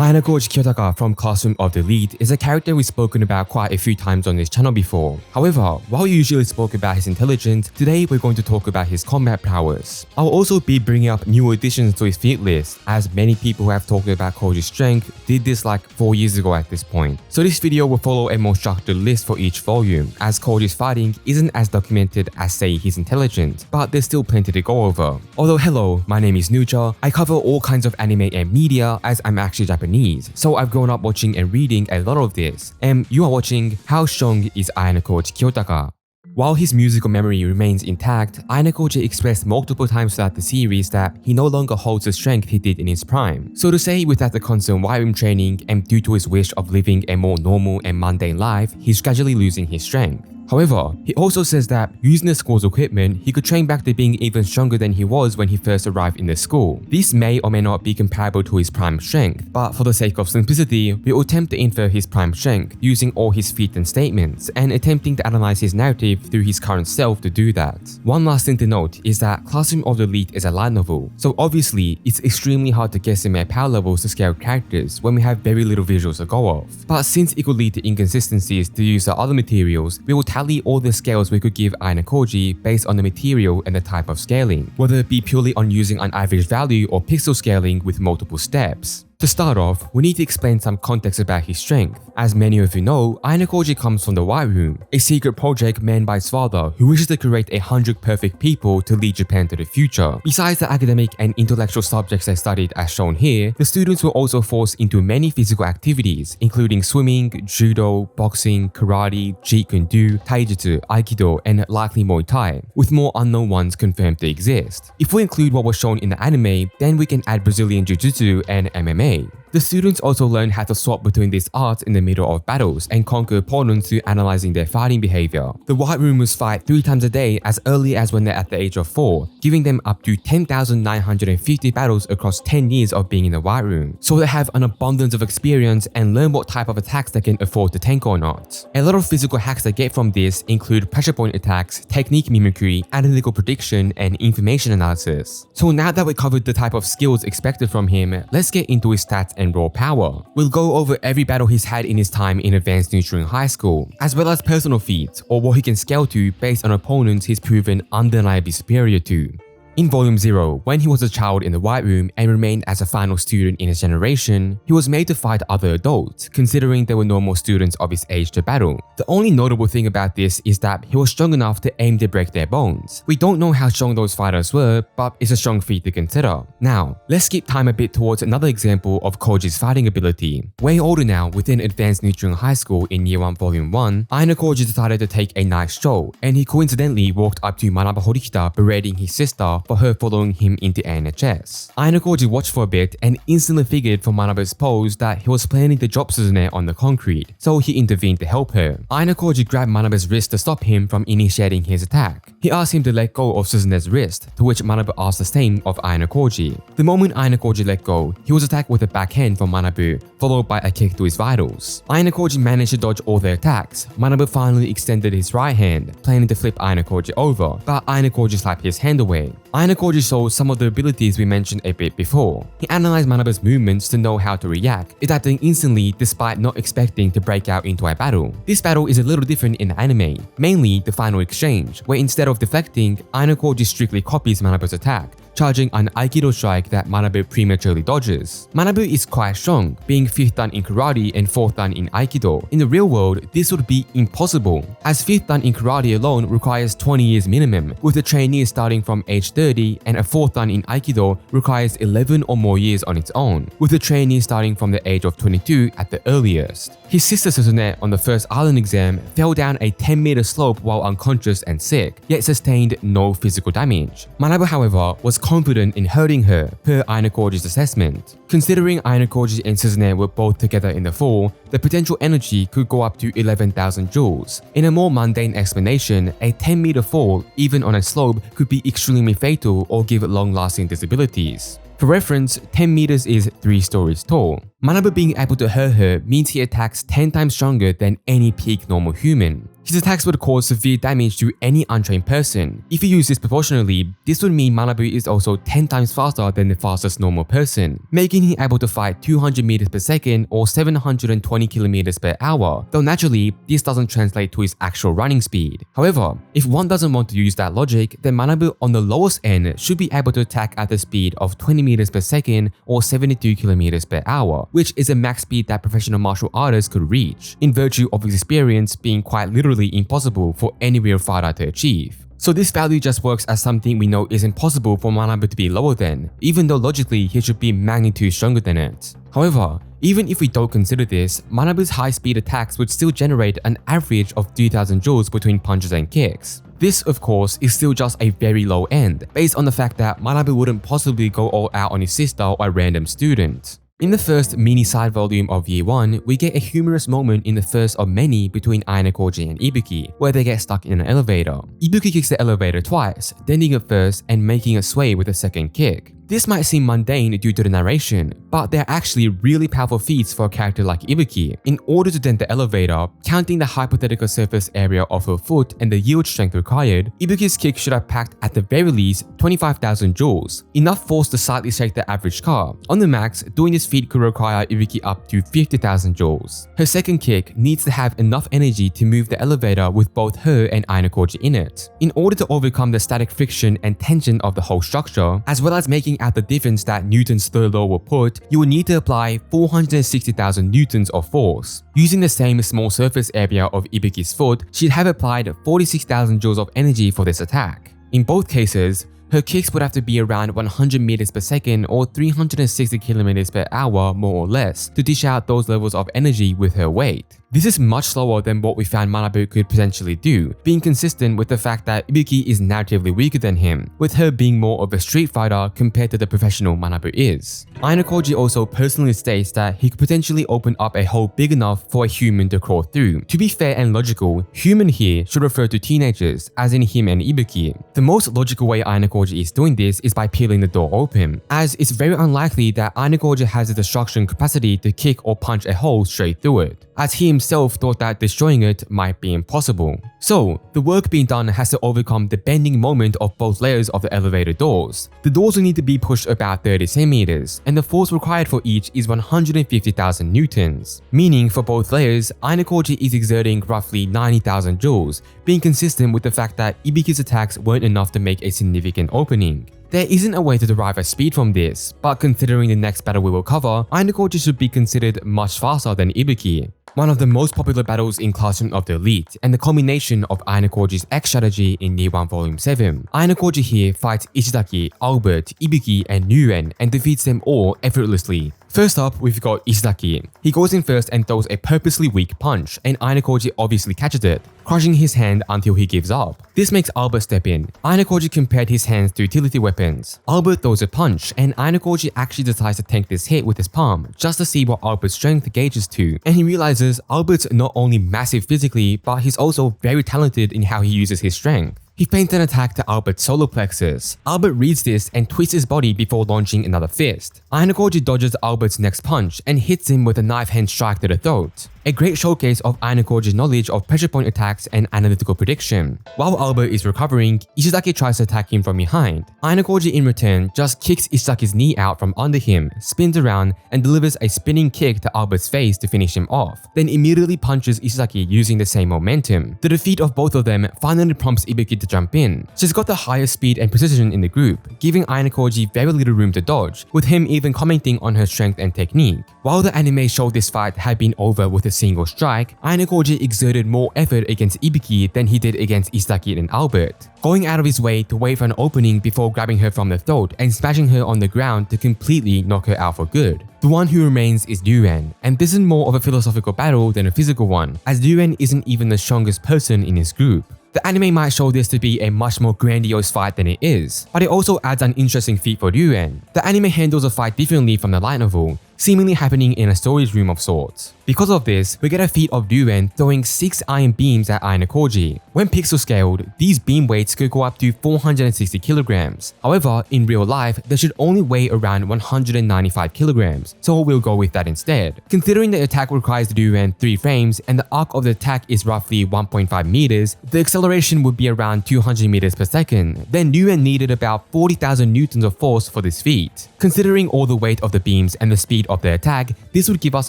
Ayanokoji Kiyotaka from Classroom of the Elite is a character we've spoken about quite a few times on this channel before. However, while we usually spoke about his intelligence, today we're going to talk about his combat prowess. I'll also be bringing up new additions to his feat list, as many people who have talked about Koji's strength did this like 4 years ago at this point. So this video will follow a more structured list for each volume, as Koji's fighting isn't as documented as say his intelligence, but there's still plenty to go over. Although hello, my name is Nucha, I cover all kinds of anime and media as I'm actually Japanese, so I've grown up watching and reading a lot of this, and you are watching How Strong is Ayanokoji Kiyotaka? While his musical memory remains intact, Ayanokoji expressed multiple times throughout the series that he no longer holds the strength he did in his prime. So to say without the constant wiring training and due to his wish of living a more normal and mundane life, he's gradually losing his strength. However, he also says that using the school's equipment, he could train back to being even stronger than he was when he first arrived in the school. This may or may not be comparable to his prime strength, but for the sake of simplicity, we will attempt to infer his prime strength using all his feats and statements, and attempting to analyze his narrative through his current self to do that. One last thing to note is that Classroom of the Elite is a light novel, so obviously it's extremely hard to guesstimate power levels to scale characters when we have very little visuals to go off. But since it could lead to inconsistencies to use the other materials, we will tally all the scales we could give Ayanokoji based on the material and the type of scaling, whether it be purely on using an average value or pixel scaling with multiple steps. To start off, we need to explain some context about his strength. As many of you know, Ayanokoji comes from the White Room, a secret project manned by his father who wishes to create 100 perfect people to lead Japan to the future. Besides the academic and intellectual subjects they studied as shown here, the students were also forced into many physical activities, including swimming, judo, boxing, karate, jeet kune do, taijutsu, aikido, and likely Muay Thai, with more unknown ones confirmed to exist. If we include what was shown in the anime, then we can add Brazilian Jiu-Jitsu and MMA. The students also learn how to swap between these arts in the middle of battles and conquer opponents through analyzing their fighting behavior. The White Roomers fight 3 times a day as early as when they're at the age of 4, giving them up to 10,950 battles across 10 years of being in the White Room. So they have an abundance of experience and learn what type of attacks they can afford to tank or not. A lot of physical hacks they get from this include pressure point attacks, technique mimicry, analytical prediction, and information analysis. So now that we covered the type of skills expected from him, let's get into his stats and raw power. We'll go over every battle he's had in his time in advanced neutral high school, as well as personal feats or what he can scale to based on opponents he's proven undeniably superior to. In Volume 0, when he was a child in the White Room and remained as a final student in his generation, he was made to fight other adults, considering they were normal students of his age to battle. The only notable thing about this is that he was strong enough to aim to break their bones. We don't know how strong those fighters were, but it's a strong feat to consider. Now, let's skip time a bit towards another example of Koji's fighting ability. Way older now, within advanced neutral high school in Year 1 Volume 1, Ayanokoji decided to take a night stroll, and he coincidentally walked up to Manabu Horikita berating his sister for her following him into ANHS. Ayanokoji watched for a bit and instantly figured from Manabu's pose that he was planning to drop Suzune on the concrete, so he intervened to help her. Ayanokoji grabbed Manabu's wrist to stop him from initiating his attack. He asked him to let go of Suzune's wrist, to which Manabu asked the same of Ayanokoji. The moment Ayanokoji let go, he was attacked with a backhand from Manabu, followed by a kick to his vitals. Ayanokoji managed to dodge all their attacks. Manabu finally extended his right hand, planning to flip Ayanokoji over, but Ayanokoji slapped his hand away. Ayanokoji showed some of the abilities we mentioned a bit before. He analyzed Manabu's movements to know how to react, adapting instantly despite not expecting to break out into a battle. This battle is a little different in the anime, mainly the final exchange, where instead of deflecting, Ayanokoji strictly copies Manabu's attack, charging an Aikido strike that Manabu prematurely dodges. Manabu is quite strong, being 5th dan in karate and 4th dan in Aikido. In the real world, this would be impossible, as 5th dan in karate alone requires 20 years minimum, with the trainee starting from age 30, and a 4th dan in Aikido requires 11 or more years on its own, with the trainee starting from the age of 22 at the earliest. His sister Suzune on the first island exam fell down a 10-meter slope while unconscious and sick, yet sustained no physical damage. Manabu, however, was confident in hurting her, per Ayanokoji's assessment. Considering Ayanokoji and Suzune were both together in the fall, the potential energy could go up to 11,000 joules. In a more mundane explanation, a 10-meter fall, even on a slope, could be extremely fatal or give long-lasting disabilities. For reference, 10 meters is 3 stories tall. Manabu being able to hurt her means he attacks 10 times stronger than any peak normal human. His attacks would cause severe damage to any untrained person. If you use this proportionally, this would mean Manabu is also 10 times faster than the fastest normal person, making him able to fight 200 meters per second or 720 kilometers per hour, though naturally, this doesn't translate to his actual running speed. However, if one doesn't want to use that logic, then Manabu on the lowest end should be able to attack at the speed of 20 meters per second or 72 kilometers per hour, which is a max speed that professional martial artists could reach, in virtue of his experience being quite literally impossible for any real fighter to achieve. So this value just works as something we know is impossible for Manabu to be lower than, even though logically he should be magnitude stronger than it. However, even if we don't consider this, Manabu's high-speed attacks would still generate an average of 3000 joules between punches and kicks. This, of course, is still just a very low end, based on the fact that Manabu wouldn't possibly go all out on his sister or a random student. In the first mini side volume of Year 1, we get a humorous moment in the first of many between Ayanokoji and Ibuki, where they get stuck in an elevator. Ibuki kicks the elevator twice, denting it first and making it sway with a second kick. This might seem mundane due to the narration, but they're actually really powerful feats for a character like Ibuki. In order to dent the elevator, counting the hypothetical surface area of her foot and the yield strength required, Ibuki's kick should have packed at the very least 25,000 joules, enough force to slightly shake the average car. On the max, doing this feat could require Ibuki up to 50,000 joules. Her second kick needs to have enough energy to move the elevator with both her and Ayanokoji in it. In order to overcome the static friction and tension of the whole structure, as well as making out the difference that Newton's third law will put, you will need to apply 460,000 newtons of force. Using the same small surface area of Ibuki's foot, she'd have applied 46,000 joules of energy for this attack. In both cases, her kicks would have to be around 100 meters per second or 360 kilometers per hour more or less to dish out those levels of energy with her weight. This is much slower than what we found Manabu could potentially do, being consistent with the fact that Ibuki is narratively weaker than him, with her being more of a street fighter compared to the professional Manabu is. Ayanokoji also personally states that he could potentially open up a hole big enough for a human to crawl through. To be fair and logical, human here should refer to teenagers, as in him and Ibuki. The most logical way Ayanokoji is doing this is by peeling the door open, as it's very unlikely that Ayanokoji has the destruction capacity to kick or punch a hole straight through it, as he himself thought that destroying it might be impossible. So, the work being done has to overcome the bending moment of both layers of the elevator doors. The doors will need to be pushed about 30 centimeters, and the force required for each is 150,000 newtons. Meaning, for both layers, Ayanokoji is exerting roughly 90,000 joules, being consistent with the fact that Ibuki's attacks weren't enough to make a significant opening. There isn't a way to derive a speed from this, but considering the next battle we will cover, Ayanokoji should be considered much faster than Ibuki. One of the most popular battles in Classroom of the Elite, and the culmination of Ayanokoji's X strategy in Year 1 Volume 7. Ayanokoji here fights Ishidaki, Albert, Ibuki, and Ryuuen and defeats them all effortlessly. First up, we've got Ishidaki. He goes in first and throws a purposely weak punch, and Ayanokoji obviously catches it, crushing his hand until he gives up. This makes Albert step in. Ayanokoji compared his hands to utility weapons. Albert throws a punch, and Ayanokoji actually decides to tank this hit with his palm, just to see what Albert's strength gauges to, and he realizes Albert's not only massive physically, but he's also very talented in how he uses his strength. He feints an attack to Albert's solar plexus. Albert reads this and twists his body before launching another fist. Ayanokoji dodges Albert's next punch and hits him with a knife hand strike to the throat. A great showcase of Ayanokoji's knowledge of pressure point attacks and analytical prediction. While Albert is recovering, Ishidaki tries to attack him from behind. Ayanokoji in return just kicks Ishidaki's knee out from under him, spins around, and delivers a spinning kick to Albert's face to finish him off, then immediately punches Ishidaki using the same momentum. The defeat of both of them finally prompts Ibuki to jump in. She's got the highest speed and precision in the group, giving Ayanokoji very little room to dodge, with him even commenting on her strength and technique. While the anime showed this fight had been over with a single strike, Ayanokoji exerted more effort against Ibuki than he did against Ishidaki and Albert, going out of his way to wait for an opening before grabbing her from the throat and smashing her on the ground to completely knock her out for good. The one who remains is Ryuuen, and this is more of a philosophical battle than a physical one, as Ryuuen isn't even the strongest person in his group. The anime might show this to be a much more grandiose fight than it is, but it also adds an interesting feat for Ryuuen. The anime handles the fight differently from the light novel, seemingly happening in a storage room of sorts. Because of this, we get a feat of Ryuuen throwing 6 iron beams at Ayanokoji. When pixel scaled, these beam weights could go up to 460 kilograms. However, in real life, they should only weigh around 195 kilograms, so we'll go with that instead. Considering the attack requires Ryuuen 3 frames and the arc of the attack is roughly 1.5 meters, the acceleration would be around 200 meters per second. Then Ryuuen needed about 40,000 newtons of force for this feat. Considering all the weight of the beams and the speed of the attack, this would give us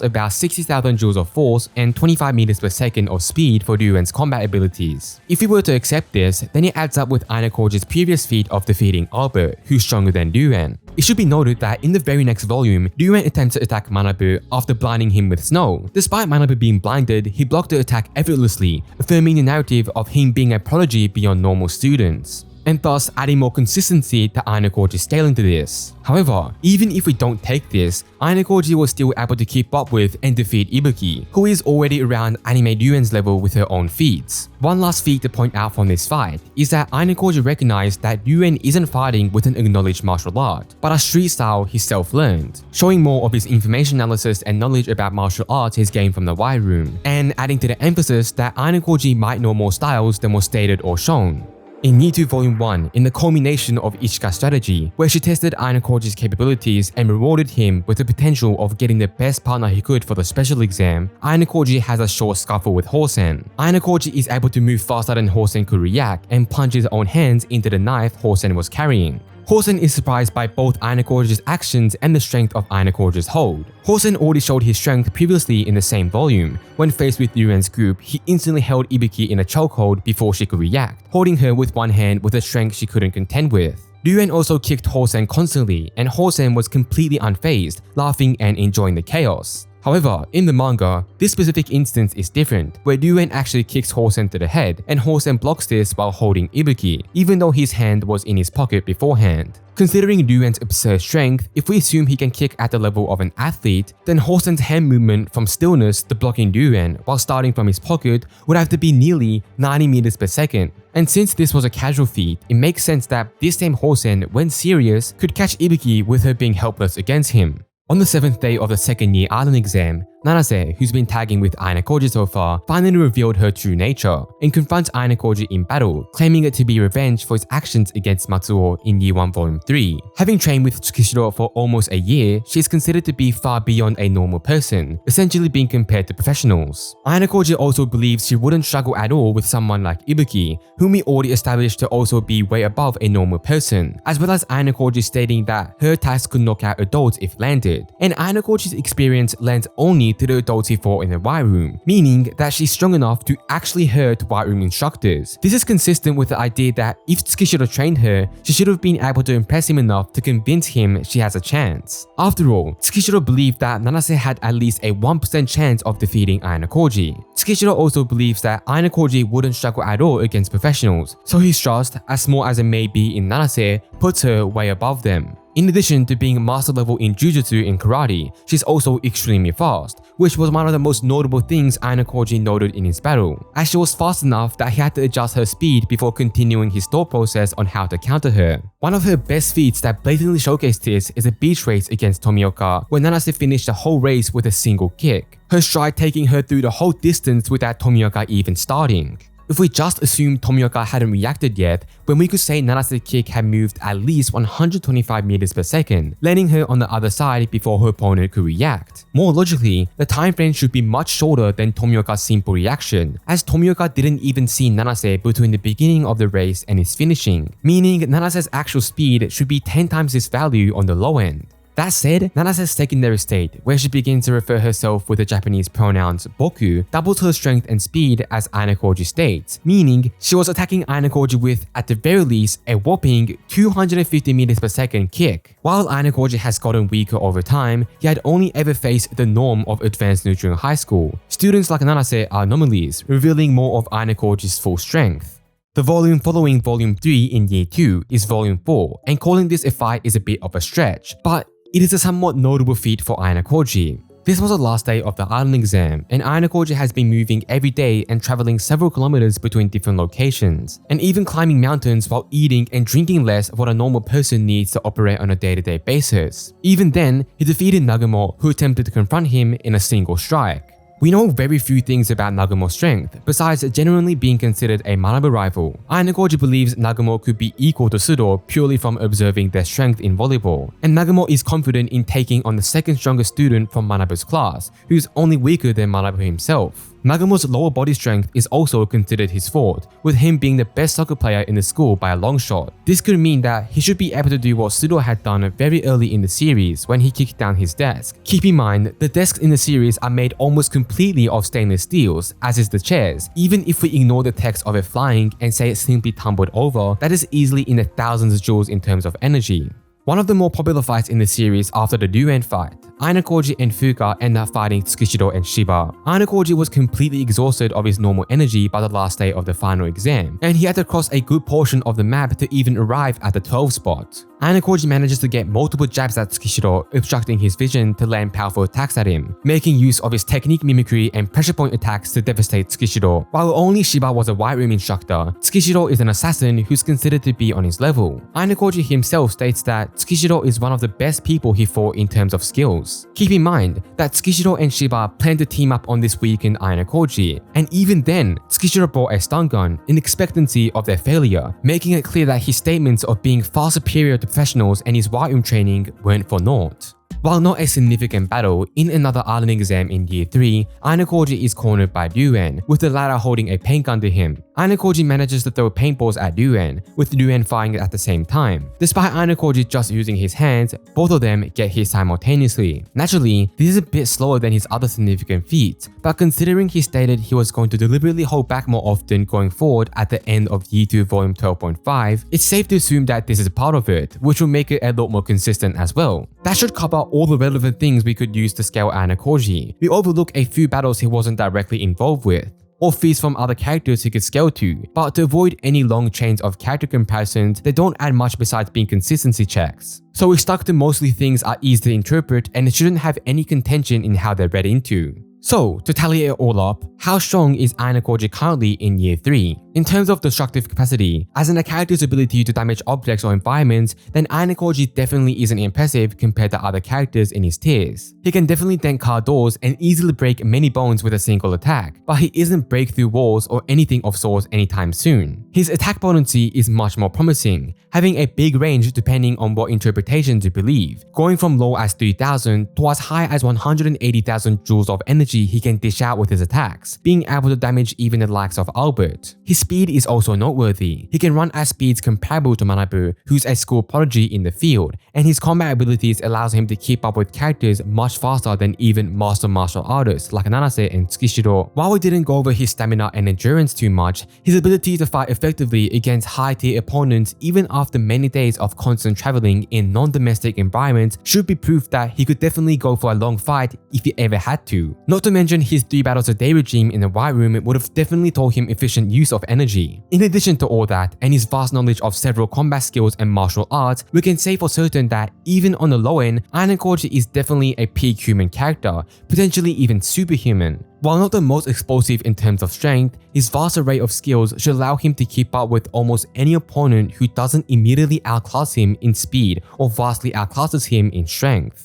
about 60,000 joules of force and 25 meters per second of speed for Ryuen's combat abilities. If we were to accept this, then it adds up with Ayanokoji's previous feat of defeating Albert, who's stronger than Ryuuen. It should be noted that in the very next volume, Ryuuen attempts to attack Manabu after blinding him with snow. Despite Manabu being blinded, he blocked the attack effortlessly, affirming the narrative of him being a prodigy beyond normal students, and thus adding more consistency to Ayanokoji's scaling to this. However, even if we don't take this, Ayanokoji was still able to keep up with and defeat Ibuki, who is already around anime Ryuen's level with her own feats. One last feat to point out from this fight is that Ayanokoji recognized that Ryuuen isn't fighting with an acknowledged martial art, but a street style he self-learned, showing more of his information analysis and knowledge about martial arts he's gained from the White Room, and adding to the emphasis that Ayanokoji might know more styles than was stated or shown. In Year 2 Volume 1, in the culmination of Ichika's strategy, where she tested Ayanokoji's capabilities and rewarded him with the potential of getting the best partner he could for the special exam, Ayanokoji has a short scuffle with Hosen. Ayanokoji is able to move faster than Hosen could react and plunge his own hands into the knife Hosen was carrying. Hosen is surprised by both Ayanokoji's actions and the strength of Ayanokoji's hold. Hosen already showed his strength previously in the same volume. When faced with Ryuen's group, he instantly held Ibuki in a chokehold before she could react, holding her with one hand with a strength she couldn't contend with. Ryuuen also kicked Hosen constantly, and Hosen was completely unfazed, laughing and enjoying the chaos. However, in the manga, this specific instance is different, where Ryuuen actually kicks Hosen to the head, and Hosen blocks this while holding Ibuki, even though his hand was in his pocket beforehand. Considering Ryuen's absurd strength, if we assume he can kick at the level of an athlete, then Hosen's hand movement from stillness to blocking Ryuuen while starting from his pocket would have to be nearly 90 meters per second. And since this was a casual feat, it makes sense that this same Hosen, when serious, could catch Ibuki with her being helpless against him. On the 7th day of the second year island exam, Nanase, who's been tagging with Ayanokoji so far, finally revealed her true nature and confronts Ayanokoji in battle, claiming it to be revenge for his actions against Matsuo in Year 1 Volume 3. Having trained with Tsukishiro for almost a year, she is considered to be far beyond a normal person, essentially being compared to professionals. Ayanokoji also believes she wouldn't struggle at all with someone like Ibuki, whom we already established to also be way above a normal person, as well as Ayanokoji stating that her attacks could knock out adults if landed, and Ayanokoji's experience lends only to the adults he fought in the White Room, meaning that she's strong enough to actually hurt White Room instructors. This is consistent with the idea that if Tsukishiro trained her, she should have been able to impress him enough to convince him she has a chance. After all, Tsukishiro believed that Nanase had at least a 1% chance of defeating Ayanokoji. Tsukishiro also believes that Ayanokoji wouldn't struggle at all against professionals, so his trust, as small as it may be in Nanase, puts her way above them. In addition to being master level in Jujutsu and Karate, she's also extremely fast, which was one of the most notable things Ayanokoji noted in his battle, as she was fast enough that he had to adjust her speed before continuing his thought process on how to counter her. One of her best feats that blatantly showcased this is a beach race against Tomioka, where Nanase finished the whole race with a single kick, her stride taking her through the whole distance without Tomioka even starting. If we just assume Tomioka hadn't reacted yet, then we could say Nanase's kick had moved at least 125 meters per second, landing her on the other side before her opponent could react. More logically, the time frame should be much shorter than Tomioka's simple reaction, as Tomioka didn't even see Nanase between the beginning of the race and his finishing, meaning Nanase's actual speed should be 10 times this value on the low end. That said, Nanase's secondary state, where she begins to refer herself with the Japanese pronouns boku, doubles her strength and speed as Ayanokoji states, meaning she was attacking Ayanokoji with, at the very least, a whopping 250 meters per second kick. While Ayanokoji has gotten weaker over time, he had only ever faced the norm of advanced neutral high school. Students like Nanase are anomalies, revealing more of Ayanokoji's full strength. The volume following Volume 3 in Year 2 is Volume 4, and calling this a fight is a bit of a stretch, but it is a somewhat notable feat for Ayanokoji. This was the last day of the island exam, and Ayanokoji has been moving every day and traveling several kilometers between different locations, and even climbing mountains while eating and drinking less of what a normal person needs to operate on a day-to-day basis. Even then, he defeated Nagumo, who attempted to confront him in a single strike. We know very few things about Nagumo's strength, besides genuinely being considered a Manabu rival. Ayanokoji believes Nagumo could be equal to Sudo purely from observing their strength in volleyball, and Nagumo is confident in taking on the second strongest student from Manabu's class, who's only weaker than Manabu himself. Nagumo's lower body strength is also considered his fault, with him being the best soccer player in the school by a long shot. This could mean that he should be able to do what Sudo had done very early in the series when he kicked down his desk. Keep in mind, the desks in the series are made almost completely of stainless steels, as is the chairs. Even if we ignore the text of it flying and say it simply tumbled over, that is easily in the thousands of joules in terms of energy. One of the more popular fights in the series after the Ryuuen fight, Ayanokoji and Fuka end up fighting Tsukishiro and Shiba. Ayanokoji was completely exhausted of his normal energy by the last day of the final exam, and he had to cross a good portion of the map to even arrive at the 12th spot. Ayanokoji manages to get multiple jabs at Tsukishiro, obstructing his vision to land powerful attacks at him, making use of his technique mimicry and pressure point attacks to devastate Tsukishiro. While only Shiba was a white room instructor, Tsukishiro is an assassin who's considered to be on his level. Ayanokoji himself states that Tsukishiro is one of the best people he fought in terms of skills. Keep in mind that Tsukishiro and Shiba plan to team up on this weekend Ayanokoji, and even then, Tsukishiro brought a stun gun in expectancy of their failure, making it clear that his statements of being far superior to professionals and his white room training weren't for naught. While not a significant battle, in another island exam in year 3, Ayanokoji is cornered by Ryuuen, with the latter holding a paint gun to him. Ayanokoji manages to throw paintballs at Ryuuen, with Ryuuen firing it at the same time. Despite Ayanokoji just using his hands, both of them get hit simultaneously. Naturally, this is a bit slower than his other significant feats, but considering he stated he was going to deliberately hold back more often going forward at the end of year 2 volume 12.5, it's safe to assume that this is part of it, which will make it a lot more consistent as well. That should cover all the relevant things we could use to scale Ayanokoji. We overlook a few battles he wasn't directly involved with, or feats from other characters he could scale to, but to avoid any long chains of character comparisons that don't add much besides being consistency checks. So we stuck to mostly things are easy to interpret and it shouldn't have any contention in how they're read into. So, to tally it all up, how strong is Ayanokoji currently in year 3? In terms of destructive capacity, as in a character's ability to damage objects or environments, then Ayanokoji definitely isn't impressive compared to other characters in his tiers. He can definitely dent car doors and easily break many bones with a single attack, but he isn't break through walls or anything of sorts anytime soon. His attack potency is much more promising, having a big range depending on what interpretation to believe, going from low as 3000 to as high as 180,000 joules of energy he can dish out with his attacks, being able to damage even the likes of Albert. His speed is also noteworthy. He can run at speeds comparable to Manabu, who's a school prodigy in the field, and his combat abilities allows him to keep up with characters much faster than even master martial artists like Nanase and Tsukishiro. While we didn't go over his stamina and endurance too much, his ability to fight effectively against high-tier opponents even after many days of constant traveling in non-domestic environments should be proof that he could definitely go for a long fight if he ever had to. Not to mention his 3 battles a day regime in the White Room would have definitely taught him efficient use of energy. In addition to all that, and his vast knowledge of several combat skills and martial arts, we can say for certain that even on the low end, Ayanokoji is definitely a peak human character, potentially even superhuman. While not the most explosive in terms of strength, his vast array of skills should allow him to keep up with almost any opponent who doesn't immediately outclass him in speed or vastly outclasses him in strength.